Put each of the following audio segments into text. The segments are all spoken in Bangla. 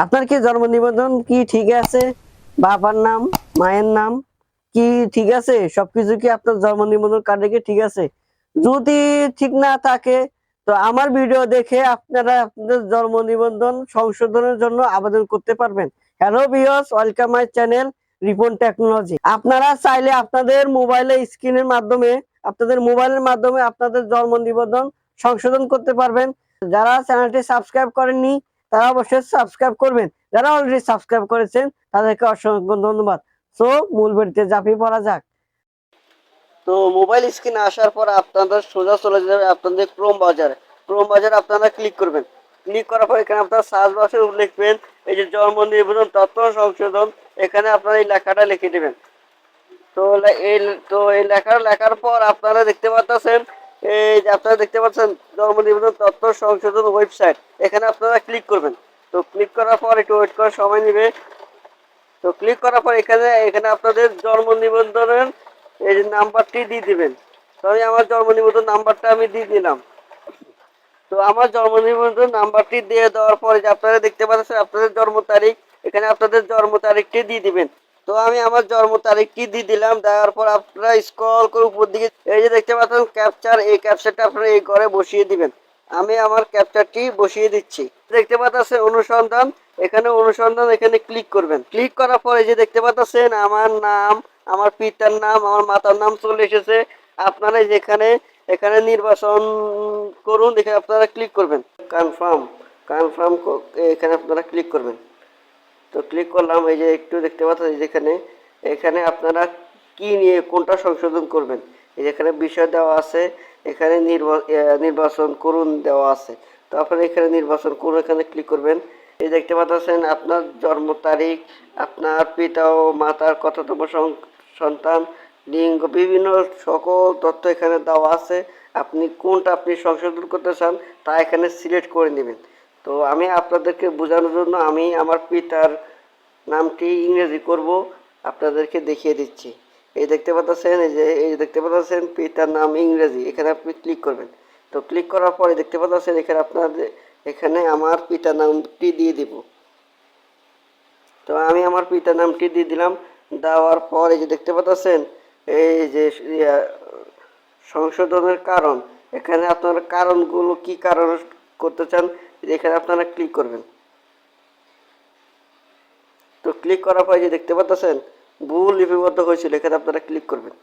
আপনার কি জন্ম নিবন্ধন কি ঠিক আছে? বাবার নাম, মায়ের নাম কি ঠিক আছে? সবকিছু কি আপনার জন্ম নিবন্ধন কার্ডে কি ঠিক আছে? যদি ঠিক না থাকে তো আমার ভিডিও দেখে আপনারা আপনাদের জন্ম নিবন্ধন সংশোধনের জন্য আবেদন করতে পারবেন। Hello viewers, welcome my channel Ripon technology. আপনারা চাইলে আপনাদের মোবাইলের মাধ্যমে আপনাদের জন্ম নিবন্ধন সংশোধন করতে পারবেন। যারা চ্যানেলটি সাবস্ক্রাইব করেননি তারা অবশ্যই সাবস্ক্রাইব করবেন। যারা অলরেডি সাবস্ক্রাইব করেছেন তাদেরকে অসংখ্য ধন্যবাদ। সো মূল ভিডিওতে ঝাঁপিয়ে পড়া যাক। তো মোবাইল স্ক্রিনে আসার পর আপনাদের সোজা চলে যাবে আপনাদের ক্রোম বাজারে আপনারা ক্লিক করবেন। ক্লিক করার পর এখানে আপনারা সার্চ বক্সে লিখবেন এই যে জন্ম নিবন্ধন তথ্য সংশোধন, এখানে আপনারা এই লেখাটা লিখে দেবেন। তো এই এই লেখার পর আপনারা দেখতে পাচ্ছেন জন্ম নিবন্ধন তথ্য সংশোধন ওয়েবসাইট, এখানে আপনারা ক্লিক করবেন। তো ক্লিক করার পর একটু ওয়েট করার সময় নেবে। তো ক্লিক করার পর এখানে এখানে আপনাদের জন্ম নিবন্ধনের এই যে নাম্বারটি দিয়ে দিবেন। তো আমি আমার জন্ম নিবন্ধন নাম্বারটা আমি দিয়ে দিলাম। তো আমার জন্ম নিবন্ধন নাম্বারটি দিয়ে দেওয়ার পরে যে আপনারা দেখতে পাচ্ছেন আপনাদের জন্ম তারিখ, এখানে আপনাদের জন্ম তারিখটি দিয়ে দিবেন। তো আমি আমার জন্ম তারিখটি দিয়ে দিলাম। দেওয়ার পর আপনারা স্ক্রল করে উপর দিকে এই যে দেখতে পাচ্ছেন ক্যাপচার, এই ক্যাপচারটা আপনারা এই ঘরে বসিয়ে দিবেন। আমি আমার ক্যাপচারটি বসিয়ে দিচ্ছি। দেখতে পাচ্ছেন অনুসন্ধান, এখানে ক্লিক করবেন। ক্লিক করার পরে যে দেখতে পাচ্ছেন আমার নাম, আমার পিতার নাম, আমার মাতার নাম চলে এসেছে। আপনারা যেখানে এখানে নির্বাচন করুন, এখানে আপনারা ক্লিক করবেন কনফার্ম। কনফার্ম এখানে আপনারা ক্লিক করবেন। তো ক্লিক করলাম। এই যে একটু দেখতে পাচ্ছেন যেখানে এখানে আপনারা কি নিয়ে কোনটা সংশোধন করবেন, এই যেখানে বিষয় দেওয়া আছে, এখানে নির্বাচন করুন দেওয়া আছে। তো আপনারা এখানে নির্বাচন করুন, এখানে ক্লিক করবেন। এই দেখতে পাচ্ছেন আপনার জন্ম তারিখ, আপনার পিতা ও মাতার কততম সন্তান, লিঙ্গ, বিভিন্ন সকল তথ্য এখানে দেওয়া আছে। আপনি কোনটা আপনি সংশোধন করতে চান তা এখানে সিলেক্ট করে নেবেন। তো আমি আপনাদেরকে বোঝানোর জন্য আমি আমার পিতার নামটি ইংরেজি করব, আপনাদেরকে দেখিয়ে দিচ্ছি। এই দেখতে পাচ্ছেন পিতার নাম ইংরেজি, এখানে আপনি ক্লিক করবেন। তো ক্লিক করার পরে দেখতে পাচ্ছেন এখানে আমার পিতার নামটি দিয়ে দিব। তো আমি আমার পিতার নামটি দিয়ে দিলাম। দেওয়ার পর এই যে দেখতে পাচ্ছেন এই যে সংশোধনের কারণ, এখানে আপনার কারণগুলো কি কারণ করতে চান এখানে আপনারা ক্লিক করবেন। তো ক্লিক করার পর যে দেখতে পাচ্ছেন ভুল লিপিবদ্ধ হয়েছিল, এখানে আপনারা ক্লিক করবেন।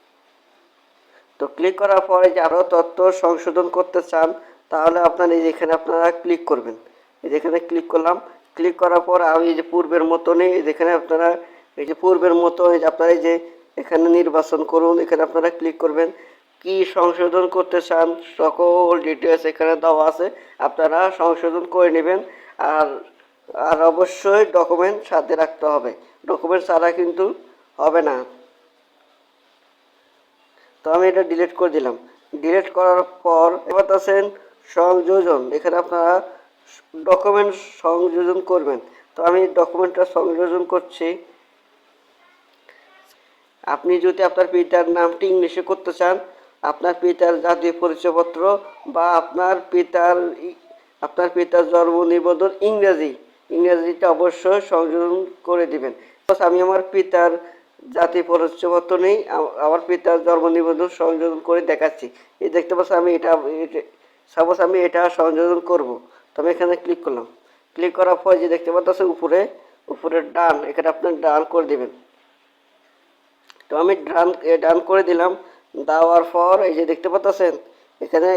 তো ক্লিক করার পরে যে আরও তথ্য সংশোধন করতে চান তাহলে আপনার এই যেখানে আপনারা ক্লিক করবেন। এই যেখানে ক্লিক করলাম। ক্লিক করার পর আমি এই যে পূর্বের মতনই যেখানে আপনারা এই যে পূর্বের মতো আপনারা এই যে এখানে নির্বাচন করুন, এখানে আপনারা ক্লিক করবেন। কি সংশোধন করতে চান সকল ডিটেলস এখানে দেওয়া আছে, আপনারা সংশোধন করে নেবেন। আর আর অবশ্যই ডকুমেন্ট সাথে রাখতে হবে, ডকুমেন্ট ছাড়া কিন্তু হবে না। তো আমি এটা ডিলিট করে দিলাম। ডিলিট করার পর এবার আছেন সংযোজন, এখানে আপনারা ডকুমেন্ট সংযোজন করবেন। তো আমি ডকুমেন্টটা সংযোজন করছি। আপনি যদি আপনার পিতার নামটি ইংলিশে করতে চান, আপনার পিতার জাতীয় পরিচয়পত্র বা আপনার পিতার জন্ম নিবন্ধন ইংরেজিটা অবশ্যই সংযোজন করে দিবেন। আমি আমার পিতার জাতীয় পরিচয়পত্র নেই, আমার পিতার জন্ম নিবন্ধন সংযোজন করে দেখাচ্ছি। এই দেখতে পাচ্ছি সাপোজ আমি এটা সংযোজন করব। তো আমি এখানে ক্লিক করলাম। ক্লিক করার পর যে দেখতে পাচ্ছেন উপরে ডান, এখানে আপনার ডান করে দেবেন। তো আমি ডান করে দিলাম। দেওয়ার পর এই যে দেখতে পাচ্ছেন এখানে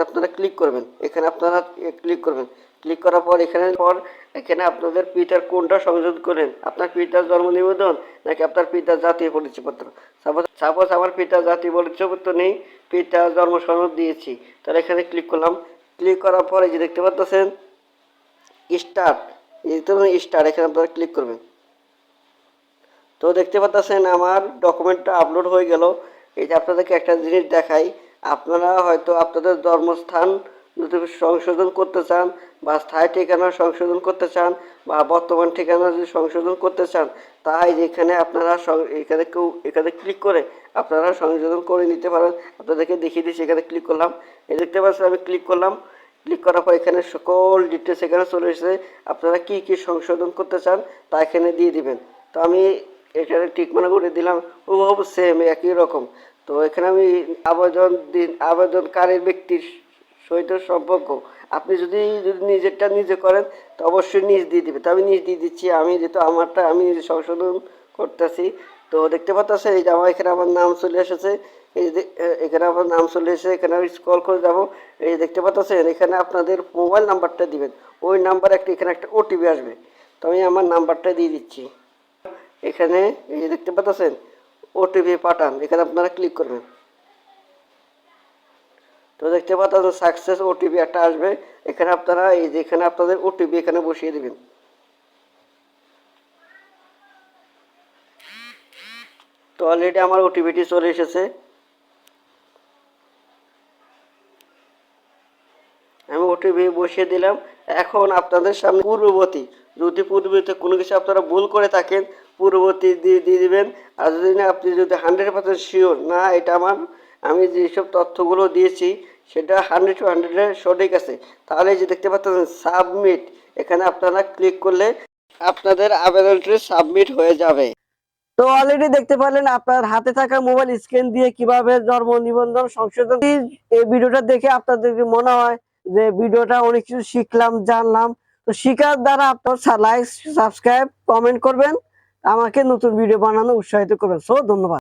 আপনারা ক্লিক করবেন। এখানে আপনারা ক্লিক করবেন। ক্লিক করার পর এখানে আপনাদের পিতার কোনটা সংযোজন করেন, আপনার পিতার জন্ম নিবন্ধন নাকি আপনার পিতার জাতীয় পরিচয়পত্র। সাপোজ আমার পিতার জাতীয় পরিচয়পত্র নেই, পিতার জন্ম সনদ দিয়েছি। তাহলে এখানে ক্লিক করলাম। ক্লিক করার পরে যে দেখতে পাচ্ছেন স্টার্ট, এখানে আপনারা ক্লিক করবেন। তো দেখতে পাচ্ছেন আমার ডকুমেন্টটা আপলোড হয়ে গেল। এই যে আপনাদেরকে একটা জিনিস দেখাই, আপনারা হয়তো আপনাদের জন্মস্থান যদি সংশোধন করতে চান বা স্থায়ী ঠিকানা সংশোধন করতে চান বা বর্তমান ঠিকানা যদি সংশোধন করতে চান, তাই যেখানে আপনারা এখানে ক্লিক করে আপনারা সংশোধন করে নিতে পারেন। আপনাদেরকে দেখিয়ে দিচ্ছি, এখানে ক্লিক করলাম। এই দেখতে পাচ্ছেন আমি ক্লিক করলাম। ক্লিক করার পর এখানে সকল ডিটেলস এখানে চলে এসেছে। আপনারা কি কি সংশোধন করতে চান তা এখানে দিয়ে দিবেন। তো আমি এখানে টিকমার্ক করে দিলাম, হুবহু সেম একই রকম। তো এখানে আমি আবেদনকারীর ব্যক্তির সহিত সম্পর্ক, আপনি যদি নিজেরটা নিজে করেন তো অবশ্যই নিজ দিয়ে দিবে। তো আমি নিজ দিয়ে দিচ্ছি, আমি যেহেতু আমারটা আমি নিজে সংশোধন করতেছি। তো দেখতে পাচ্ছেন এই যে আমার এখানে আমার নাম চলে এসেছে, এই যে এখানে আমার নাম চলে এসেছে। এখানে আমি স্ক্রল করে যাব, এই দেখতে পাচ্ছেন এখানে আপনাদের মোবাইল নাম্বারটা দিবেন, ওই নাম্বার এখানে একটা ওটিপি আসবে। তো আমি আমার নাম্বারটা দিয়ে দিচ্ছি। এখানে এই যে দেখতে পাচ্ছেন ওটিপি পাঠান, এখানে আপনারা ক্লিক করবেন। তো দেখতে পাচ্ছেন সাকসেস ওটিপি একটা আসবে। এখানে আপনারা এই যে এখানে আপনাদের ওটিপি এখানে বসিয়ে দিবেন। তো অলরেডি আমার ওটিপিটি চলে এসেছে, আমি ওটিপি বসিয়ে দিলাম। এখন আপনাদের সামনে পূর্ববর্তী, যদি পূর্ববর্তী কোনো কিছু আপনারা ভুল করে থাকেন পূর্ববর্তী দিয়ে দিবেন। আর যদি না আপনি যদি 100% শিওর না এটা আমি যেসব তথ্যগুলো দিয়েছি সেটা 100 সঠিক আছে, তাহলে যে দেখতে পাচ্ছেন সাবমিট, এখানে আপনারা ক্লিক করলে আপনাদের আবেদনটি সাবমিট হয়ে যাবে। তো অলরেডি দেখতে পারলেন আপনার হাতে থাকা মোবাইল স্ক্রিন দিয়ে কিভাবে জন্ম নিবন্ধন সংশোধন। এই ভিডিওটা দেখে আপনাদের মনে হয় যে ভিডিওটা অনেক কিছু শিখলাম জানলাম, তো শিখার দ্বারা আপনার লাইক সাবস্ক্রাইব কমেন্ট করবেন, আমাকে নতুন ভিডিও বানানো উৎসাহিত করবেন। সো ধন্যবাদ।